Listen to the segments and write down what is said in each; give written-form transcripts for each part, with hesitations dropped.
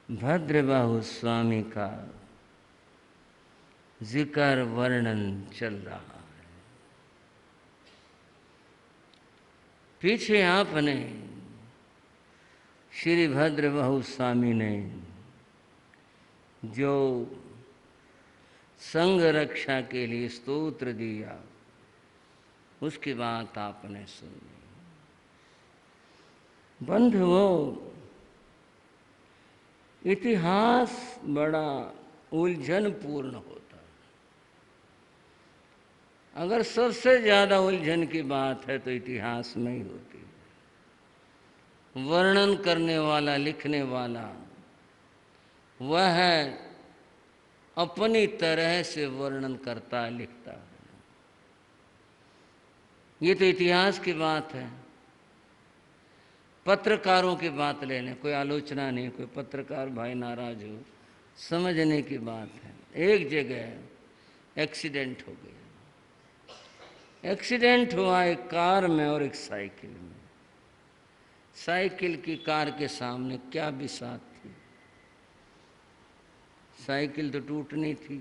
भद्रबाहु स्वामी का जिक्र वर्णन चल रहा है। पीछे आपने श्री भद्रबाहु स्वामी ने जो संघ रक्षा के लिए स्तोत्र दिया उसकी बात आपने सुनी। बंधुओं, इतिहास बड़ा उलझनपूर्ण होता है। अगर सबसे ज्यादा उलझन की बात है तो इतिहास में ही होती है। वर्णन करने वाला, लिखने वाला वह अपनी तरह से वर्णन करता है, लिखता है। ये तो इतिहास की बात है। पत्रकारों की बात ले लें, कोई आलोचना नहीं, कोई पत्रकार भाई नाराज हो, समझने की बात है। एक जगह एक्सीडेंट हो गया। एक्सीडेंट हुआ एक कार में और एक साइकिल में। साइकिल की कार के सामने क्या बिसात थी। साइकिल तो टूटनी थी।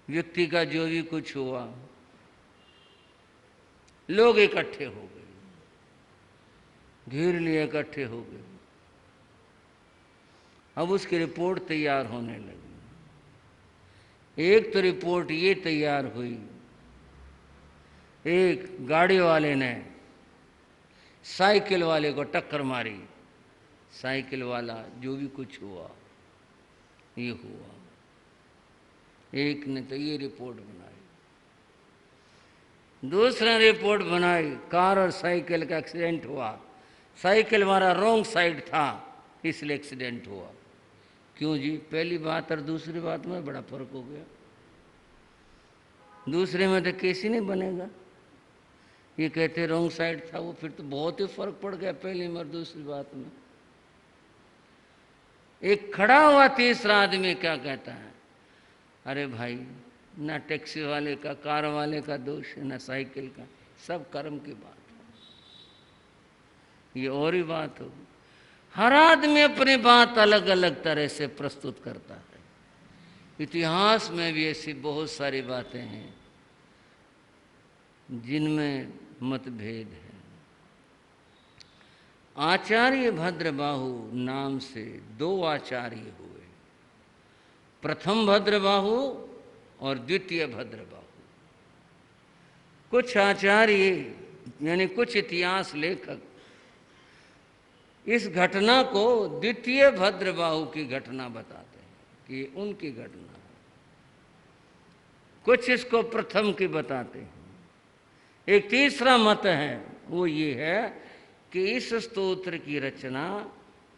व्यक्ति का जो भी कुछ हुआ, लोग इकट्ठे हो गए, घेर लिए, इकट्ठे हो गए। अब उसकी रिपोर्ट तैयार होने लगी। एक तो रिपोर्ट ये तैयार हुई, एक गाड़ी वाले ने साइकिल वाले को टक्कर मारी, साइकिल वाला जो भी कुछ हुआ ये हुआ। एक ने तो ये रिपोर्ट बनाई, दूसरा रिपोर्ट बनाई, कार और साइकिल का एक्सीडेंट हुआ, साइकिल वाला रॉन्ग साइड था इसलिए एक्सीडेंट हुआ। क्यों जी? पहली बात और दूसरी बात में बड़ा फर्क हो गया। दूसरे में तो केस ही नहीं बनेगा। ये कहते रॉन्ग साइड था, वो फिर तो बहुत ही फर्क पड़ गया पहली में और दूसरी बात में। एक खड़ा हुआ तीसरा आदमी क्या कहता है, अरे भाई, ना टैक्सी वाले का, कार वाले का दोष है, ना साइकिल का, सब कर्म की बात है। ये और ही बात हो। हर आदमी अपनी बात अलग अलग तरह से प्रस्तुत करता है। इतिहास में भी ऐसी बहुत सारी बातें हैं जिनमें मतभेद है। आचार्य भद्रबाहु नाम से दो आचार्य हुए, प्रथम भद्रबाहु और द्वितीय भद्रबाहु। कुछ आचार्य यानी कुछ इतिहास लेखक इस घटना को द्वितीय भद्रबाहु की घटना बताते हैं कि उनकी घटना है। कुछ इसको प्रथम की बताते हैं। एक तीसरा मत है, वो ये है कि इस स्तोत्र की रचना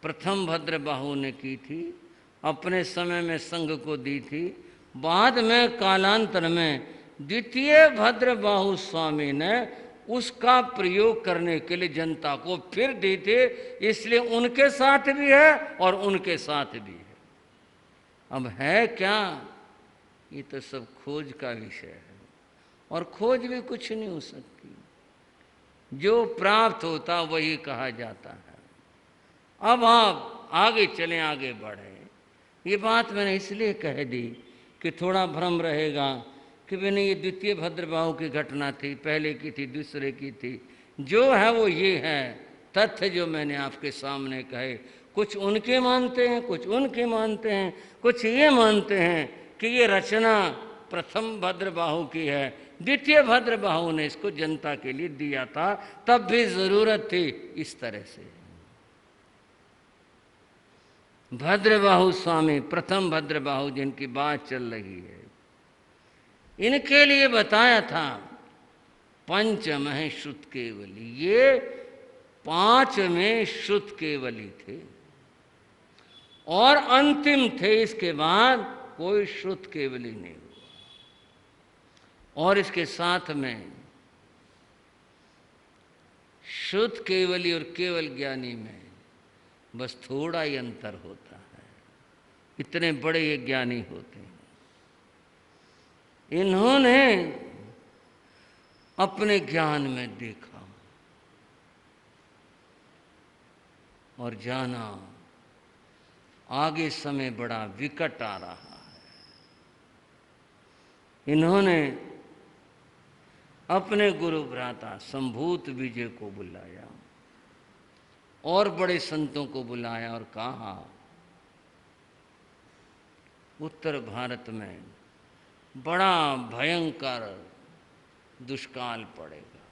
प्रथम भद्रबाहु ने की थी, अपने समय में संघ को दी थी। बाद में कालांतर में द्वितीय भद्रबाहु स्वामी ने उसका प्रयोग करने के लिए जनता को फिर दी थी, इसलिए उनके साथ भी है और उनके साथ भी है। अब है क्या, ये तो सब खोज का विषय है और खोज भी कुछ नहीं हो सकती। जो प्राप्त होता वही कहा जाता है। अब आप आगे चलें, आगे बढ़े। ये बात मैंने इसलिए कह दी कि थोड़ा भ्रम रहेगा कि भाई नहीं, ये द्वितीय भद्रबाहु की घटना थी, पहले की थी, दूसरे की थी। जो है वो ये है, तथ्य जो मैंने आपके सामने कहे। कुछ उनके मानते हैं, कुछ उनके मानते हैं, कुछ ये मानते हैं कि ये रचना प्रथम भद्रबाहु की है, द्वितीय भद्रबाहु ने इसको जनता के लिए दिया था, तब भी जरूरत थी इस तरह से। भद्रबाहु स्वामी, प्रथम भद्रबाहु जिनकी बात चल रही है, इनके लिए बताया था पंचमः श्रुत केवली। ये 5वें श्रुत केवली थे और अंतिम थे। इसके बाद कोई श्रुत केवली नहीं हुआ। और इसके साथ में श्रुत केवली और केवल ज्ञानी में बस थोड़ा ही अंतर होता है। इतने बड़े ये ज्ञानी होते हैं। इन्होंने अपने ज्ञान में देखा और जाना आगे समय बड़ा विकट आ रहा है। इन्होंने अपने गुरु भ्राता संभूत विजय को बुलाया और बड़े संतों को बुलाया और कहा उत्तर भारत में बड़ा भयंकर दुष्काल पड़ेगा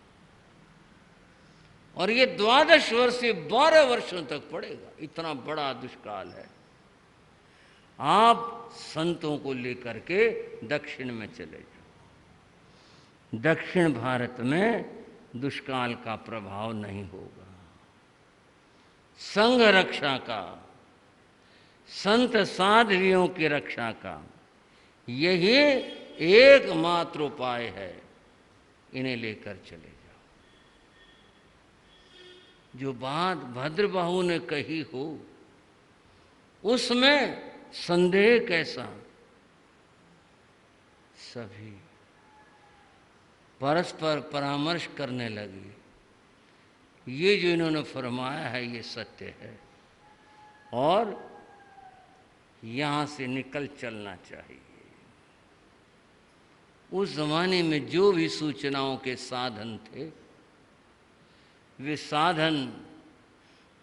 और ये 12 वर्ष से 12 वर्षों तक पड़ेगा। इतना बड़ा दुष्काल है। आप संतों को लेकर के दक्षिण में चले जाओ। दक्षिण भारत में दुष्काल का प्रभाव नहीं होगा। संघ रक्षा का, संत साध्वियों की रक्षा का यही एकमात्र उपाय है। इन्हें लेकर चले जाओ। जो बात भद्रबाहु ने कही हो उसमें संदेह कैसा। सभी परस्पर परामर्श करने लगे। ये जो इन्होंने फरमाया है ये सत्य है और यहाँ से निकल चलना चाहिए। उस जमाने में जो भी सूचनाओं के साधन थे वे साधन,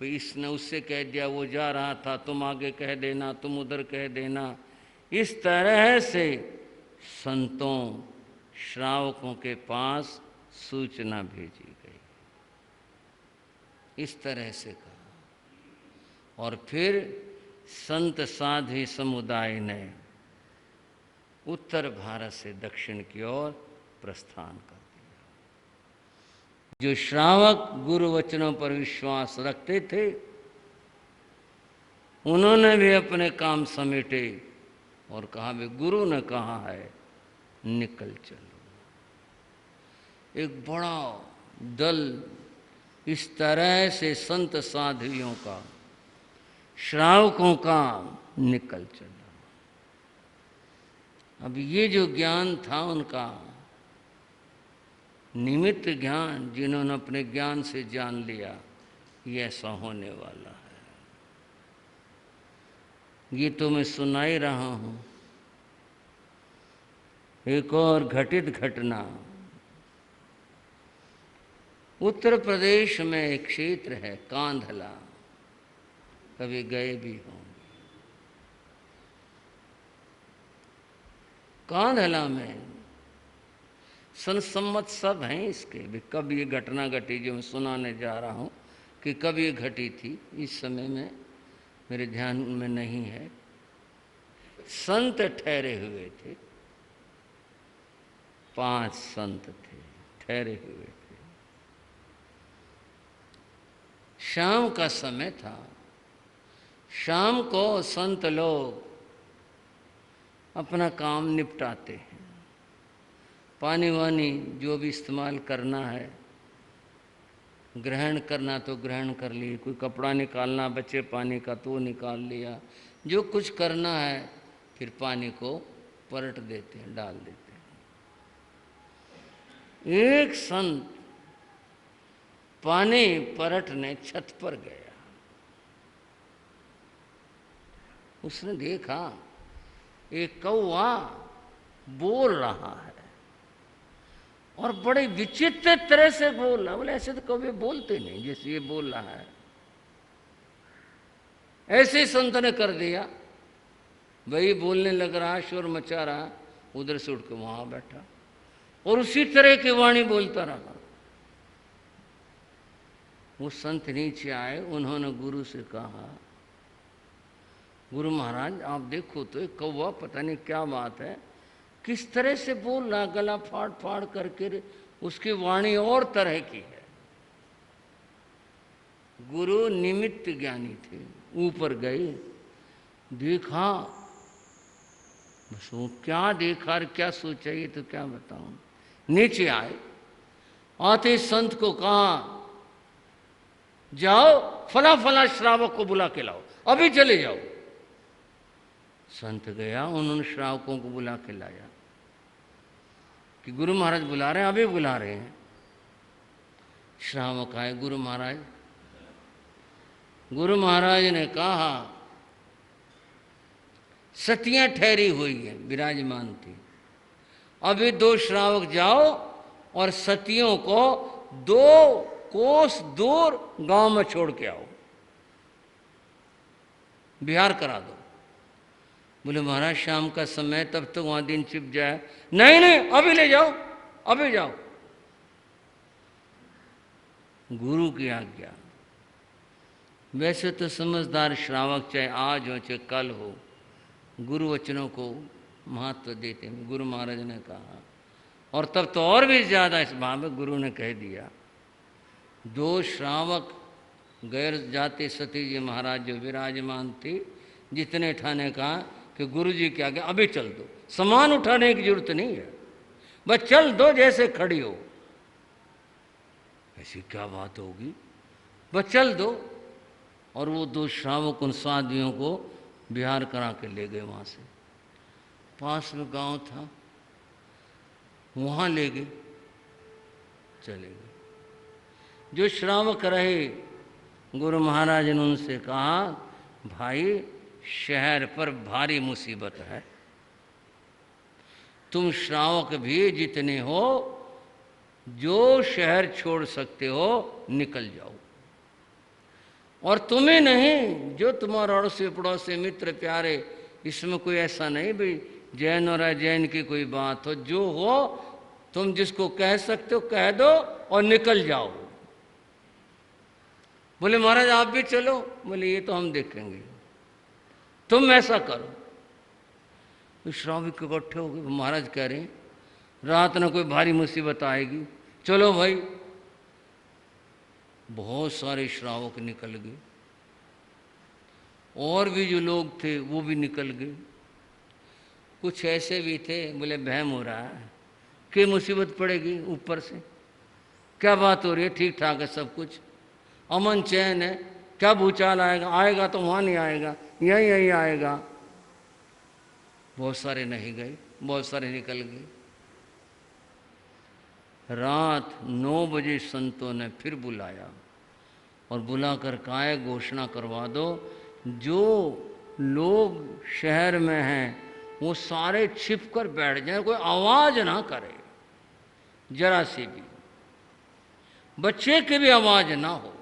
इसने उससे कह दिया, वो जा रहा था, तुम आगे कह देना, तुम उधर कह देना। इस तरह से संतों श्रावकों के पास सूचना भेजी गई। इस तरह से कहा और फिर संत साध्वी समुदाय ने उत्तर भारत से दक्षिण की ओर प्रस्थान कर दिया। जो श्रावक गुरु वचनों पर विश्वास रखते थे उन्होंने भी अपने काम समेटे और कहा वे गुरु ने कहा है निकल चलो। एक बड़ा दल इस तरह से संत साध्वियों का, श्रावकों का निकल चला। अब ये जो ज्ञान था उनका निमित्त ज्ञान, जिन्होंने अपने ज्ञान से जान लिया ये ऐसा होने वाला है। ये तो मैं सुना ही रहा हूं। एक और घटित घटना, उत्तर प्रदेश में एक क्षेत्र है कांधला, कभी गए भी होंगे। कांधला में संसम्मत सब हैं इसके भी, कब ये घटना घटी जो मैं सुनाने जा रहा हूँ कि कब ये घटी थी इस समय में मेरे ध्यान में नहीं है। संत ठहरे हुए थे, 5 संत थे ठहरे हुए थे। शाम का समय था। शाम को संत लोग अपना काम निपटाते हैं। पानी वानी जो भी इस्तेमाल करना है, ग्रहण करना तो ग्रहण कर लिए, कोई कपड़ा निकालना बचे पानी का तो निकाल लिया, जो कुछ करना है फिर पानी को पलट देते हैं, डाल देते हैं। एक संत पानी पलटने छत पर गया। उसने देखा एक कौवा बोल रहा है और बड़े विचित्र तरह से बोल रहा। बोले ऐसे तो कौवे बोलते नहीं जैसे ये बोल रहा है। ऐसे संत ने कर दिया, वही बोलने लग रहा, शोर मचा रहा, उधर से उठ के वहां बैठा और उसी तरह की वाणी बोलता रहा। वो संत नीचे आए, उन्होंने गुरु से कहा गुरु महाराज आप देखो तो एक कौवा पता नहीं क्या बात है, किस तरह से बोल रहा, गला फाड़ फाड़ करके, उसकी वाणी और तरह की है। गुरु निमित्त ज्ञानी थे, ऊपर गए, देखा, बस वो क्या देखा और क्या सोचा ये तो क्या बताऊं। नीचे आए, आते संत को कहा जाओ फला फला श्रावक को बुला के लाओ, अभी चले जाओ। संत गया, उन्होंने श्रावकों को बुला के लाया कि गुरु महाराज बुला रहे हैं, अभी बुला रहे हैं। श्रावक आए, गुरु महाराज ने कहा सतियां ठहरी हुई है, विराजमान थी। अभी 2 श्रावक जाओ और सतियों को 2 कोस दूर गांव में छोड़ के आओ, बिहार करा दो। बोले महाराज शाम का समय, तब तक वहां दिन छिप जाए। नहीं नहीं, अभी ले जाओ, अभी जाओ। गुरु की आज्ञा। वैसे तो समझदार श्रावक चाहे आज हो चाहे कल हो, गुरु वचनों को महत्व देते हैं। गुरु महाराज ने कहा, और तब तो और भी ज्यादा इस भाव में गुरु ने कह दिया। 2 श्रावक गैर जाते सती जी महाराज जो विराजमान थे, जितने ठाने कहा कि गुरु जी के आगे अभी चल दो, सामान उठाने की जरूरत नहीं है, बस चल दो जैसे खड़ी हो। ऐसी क्या बात होगी, बस चल दो। और वो 2 श्रावक उन साधुओं को बिहार करा के ले गए। वहां से पास में गांव था, वहां ले गए, चले गए। जो श्रावक रहे, गुरु महाराज ने उनसे कहा, भाई शहर पर भारी मुसीबत है, तुम श्रावक भी जितने हो, जो शहर छोड़ सकते हो निकल जाओ। और तुम्हें नहीं, जो तुम्हारा अड़ोसी पड़ोसी मित्र प्यारे, इसमें कोई ऐसा नहीं भाई जैन और अजैन की कोई बात हो, जो हो तुम जिसको कह सकते हो कह दो और निकल जाओ। बोले महाराज आप भी चलो। बोले ये तो हम देखेंगे, तुम ऐसा करो। श्रावक इकट्ठे हो गए। महाराज कह रहे रात न कोई भारी मुसीबत आएगी, चलो भाई। बहुत सारे श्रावक निकल गए, और भी जो लोग थे वो भी निकल गए। कुछ ऐसे भी थे, बोले बहम हो रहा है कि मुसीबत पड़ेगी ऊपर से, क्या बात हो रही है, ठीक ठाक है सब कुछ, अमन चैन है, क्या भूचाल आएगा, आएगा तो वहाँ नहीं आएगा, यहीं यहीं आएगा। बहुत सारे नहीं गए, बहुत सारे निकल गए। रात 9 बजे संतों ने फिर बुलाया और बुलाकर कहा है घोषणा करवा दो, जो लोग शहर में हैं वो सारे छिप कर बैठ जाए, कोई आवाज ना करे, जरा सी भी, बच्चे की भी आवाज ना हो।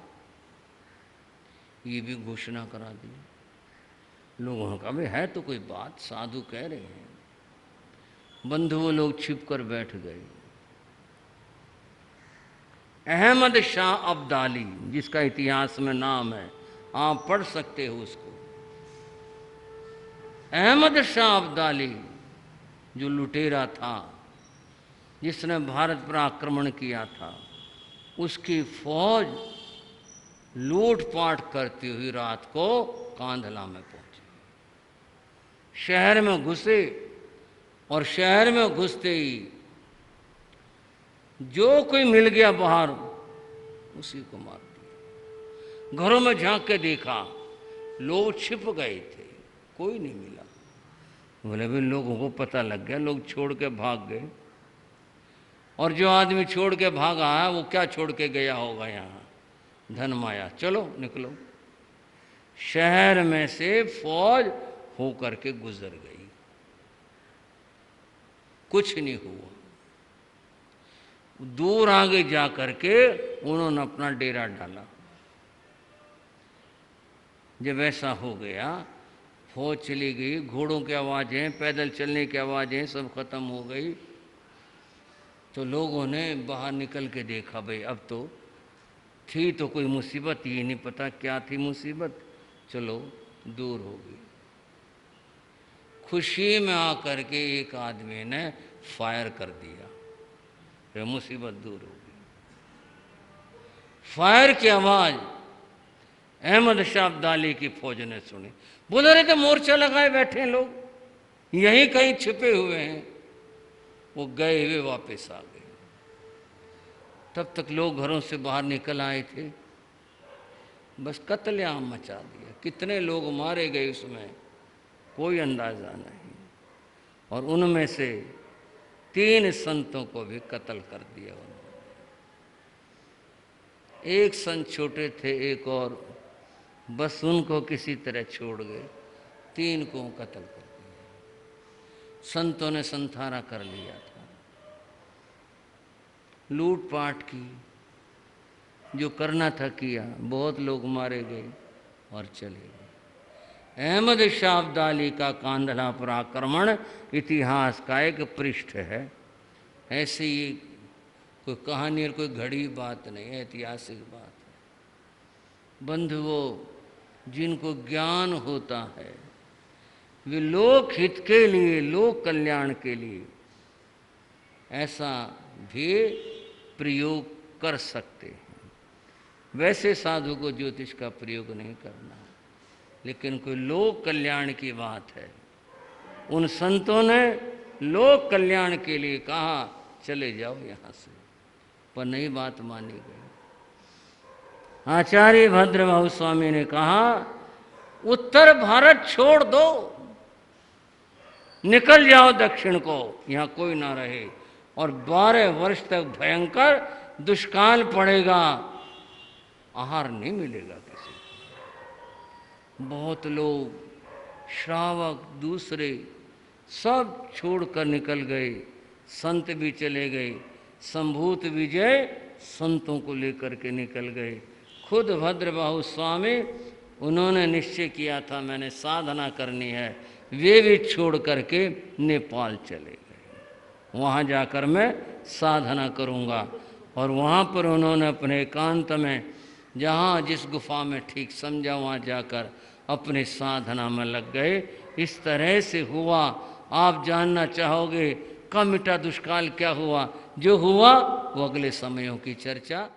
ये भी घोषणा करा दी। लोगों का भी है तो कोई बात, साधु कह रहे हैं। बंधुओं लोग छिप कर बैठ गए। अहमद शाह अब्दाली, जिसका इतिहास में नाम है, आप पढ़ सकते हो उसको। अहमद शाह अब्दाली जो लुटेरा था, जिसने भारत पर आक्रमण किया था, उसकी फौज लूटपाट करती हुई रात को कांधला में पहुंची। शहर में घुसे और शहर में घुसते ही जो कोई मिल गया बाहर उसी को मार दिया। घरों में झांक के देखा, लोग छिप गए थे, कोई नहीं मिला। बोले भी लोगों को पता लग गया, लोग छोड़ के भाग गए। और जो आदमी छोड़ के भागा है वो क्या छोड़ के गया होगा यहाँ, धन माया। चलो निकलो। शहर में से फौज होकर के गुजर गई, कुछ नहीं हुआ। दूर आगे जा करके उन्होंने अपना डेरा डाला। जब ऐसा हो गया, फौज चली गई, घोड़ों की आवाज़ें, पैदल चलने की आवाज़ें सब खत्म हो गई। तो लोगों ने बाहर निकल के देखा, भाई अब तो थी तो कोई मुसीबत, ये नहीं पता क्या थी मुसीबत, चलो दूर हो गई। खुशी में आकर के एक आदमी ने फायर कर दिया, फिर मुसीबत दूर हो गई। फायर की आवाज़ अहमद शाह अब्दाली की फौज ने सुनी। बोल रहे थे मोर्चा लगाए बैठे हैं लोग, यहीं कहीं छिपे हुए हैं। वो गए हुए वापस आ गए। तब तक लोग घरों से बाहर निकल आए थे, बस कत्लेआम मचा दिया। कितने लोग मारे गए उसमें कोई अंदाजा नहीं। और उनमें से 3 संतों को भी कत्ल कर दिया उन्होंने। एक संत छोटे थे, एक और, बस उनको किसी तरह छोड़ गए। 3 को कत्ल कर दिया। संतों ने संथारा कर लिया था, लूटपाट की, जो करना था किया, बहुत लोग मारे गए और चले गए। अहमद शाह अब्दाली का कांधला पर आक्रमण इतिहास का एक पृष्ठ है। ऐसे ही कोई कहानी और कोई घड़ी बात नहीं है, ऐतिहासिक बात है। बंधुओं, जिनको ज्ञान होता है वे लोक हित के लिए, लोक कल्याण के लिए ऐसा भी प्रयोग कर सकते हैं। वैसे साधु को ज्योतिष का प्रयोग नहीं करना, लेकिन कोई लोक कल्याण की बात है। उन संतों ने लोक कल्याण के लिए कहा चले जाओ यहाँ से, पर नई बात मानी गई। आचार्य भद्रबाहु स्वामी ने कहा उत्तर भारत छोड़ दो, निकल जाओ दक्षिण को, यहाँ कोई ना रहे, और 12 वर्ष तक भयंकर दुष्काल पड़ेगा, आहार नहीं मिलेगा किसी को। बहुत लोग श्रावक दूसरे सब छोड़कर निकल गए, संत भी चले गए। संभूत विजय संतों को लेकर के निकल गए। खुद भद्रबाहु स्वामी, उन्होंने निश्चय किया था मैंने साधना करनी है, वे भी छोड़ करके नेपाल चले गए। वहाँ जाकर मैं साधना करूँगा, और वहाँ पर उन्होंने अपने एकांत में, जहाँ जिस गुफा में ठीक समझा, वहाँ जाकर अपने साधना में लग गए। इस तरह से हुआ। आप जानना चाहोगे कब मिटा दुष्काल, क्या हुआ? जो हुआ वो अगले समयों की चर्चा